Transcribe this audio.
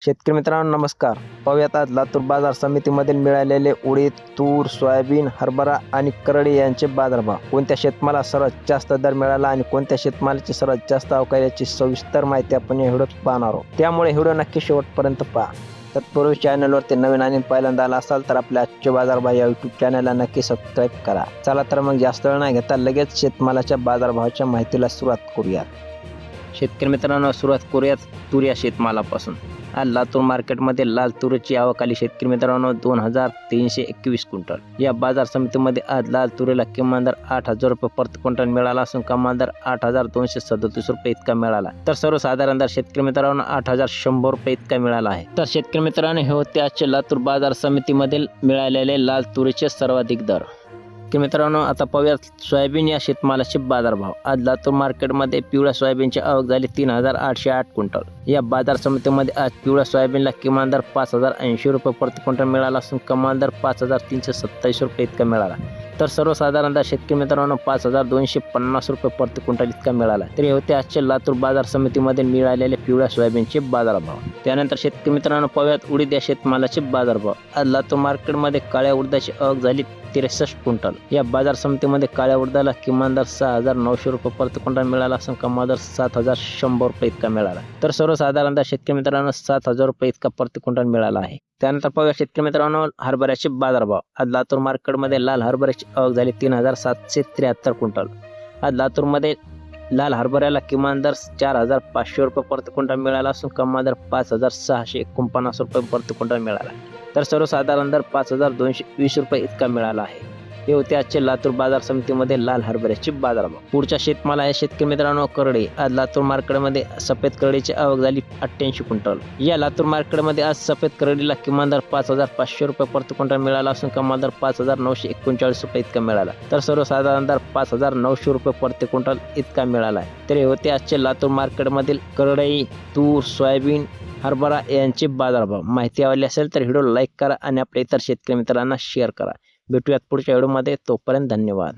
शेतकरी मित्रांनो नमस्कार. पाहूयात आज लातूर बाजार समितीमधील मिळालेले उडीद, तूर, सोयाबीन, हरभरा आणि करडी यांचे बाजारभाव. कोणत्या शेतमाला सर्वात जास्त दर मिळाला आणि कोणत्या शेतमालाची सर्वात जास्त अवकाळी याची सविस्तर माहिती आपण या व्हिडिओत पाहणार आहोत. त्यामुळे व्हिडिओ नक्की शेवटपर्यंत पहा. तत्पूर्वी चॅनलवरती नवीन आणि पहिल्यांदा आला असाल तर आपल्या आजचे बाजारभाव या यूट्यूब चॅनलला नक्की सबस्क्राईब करा. चला तर मग जास्त वेळ नाही घेता लगेच शेतमालाच्या बाजारभावाच्या माहितीला सुरुवात करूयात. शेतकरी मित्रांनो सुरुवात करूयात तूर या शेतमालापासून. आज लातूर मार्केटमध्ये लाल तुरीची आवक आली शेतकरी मित्रांनो 2321 क्विंटल. या बाजार समितीमध्ये आज लाल तुरीला किमान दर 8000 रुपये प्रति क्विंटल मिळाला असून कमाल दर 8237 रुपये इतका मिळाला. तर सर्वसाधारण दर शेतकरी मित्रांनो 8100 रुपये इतका मिळाला आहे. तर शेतकरी मित्रांनो हे होते आजचे लातूर बाजार समितीमधील मिळालेले लाल तुरीचे सर्वाधिक दर. मित्रांनो आता पाहूयात सोयाबीन या शेतमालाचे बाजारभाव. आज लातूर मार्केटमध्ये पिवळ्या सोयाबीनची आवक झाली 3808 क्विंटल. या बाजार समितीमध्ये आज पिवळ्या सोयाबीनला किमान दर 5080 रुपये प्रति क्विंटल मिळाला असून कमाल दर 5327 रुपये इतका मिळाला. तर सर्वसाधारण दर शेतकरी मित्रांनो 5250 रुपये प्रति क्विंटल इतका मिळाला. तर हे होते आजचे लातूर बाजार समितीमध्ये मिळालेले पिवळ्या सोयाबीनचे बाजारभाव. त्यानंतर शेतकरी मित्रांनो पाहूयात उडीद या शेतमालाचे बाजारभाव. आज लातूर मार्केटमध्ये काळ्या उडदाची आवक झाली 63 क्विंटल. या बाजार समितीमध्ये काळ्या उडदाला किमान दर 6900 रुपये प्रति क्विंटल मिळाला असून कमाल दर 7100 रुपये इतका मिळाला. तर सर्वसाधारण दर शेतकरी मित्रांनो 7000 रुपये इतका प्रति क्विंटल मिळाला आहे. त्यानंतर पाहूया शेतकरी मित्रांनो हरभऱ्याचे बाजारभाव. आज लातूर मार्केटमध्ये लाल हरभऱ्याची आवक झाली 3773 क्विंटल. आज लातूरमध्ये लाल हरभऱ्याला किमान दर 4500 रुपये प्रति क्विंटल मिळाला असून कमाल दर 5649 रुपये प्रति क्विंटल मिळाला. तर सर्वसाधारण दर 5220 रुपये इतका मिळाला आहे. हे होते आजचे लातूर बाजार समितीमध्ये लाल हरभऱ्याचे बाजारभाव. पुढच्या शेतमाल आहे शेतकरी मित्रांनो करडी. आज लातूर मार्केटमध्ये सफेद करडीची आवक झाली 88 क्विंटल. या लातूर मार्केटमध्ये आज सफेद करडीला किमान दर 5500 रुपये प्रति क्विंटल मिळाला असून कमाल दर 5939 रुपये इतका मिळाला. तर सर्वसाधारण दर 5900 रुपये प्रति क्विंटल इतका मिळाला आहे. तर हे होते आजचे लातूर मार्केटमधील करडई, तूर, सोयाबीन, हरभरा यांचे बाजारभाव. माहिती आवडली असेल तर व्हिडिओ लाईक करा आणि आपल्या इतर शेतकरी मित्रांना शेअर करा. भेटूयात पुढच्या व्हिडिओमध्ये. तोपर्यंत धन्यवाद.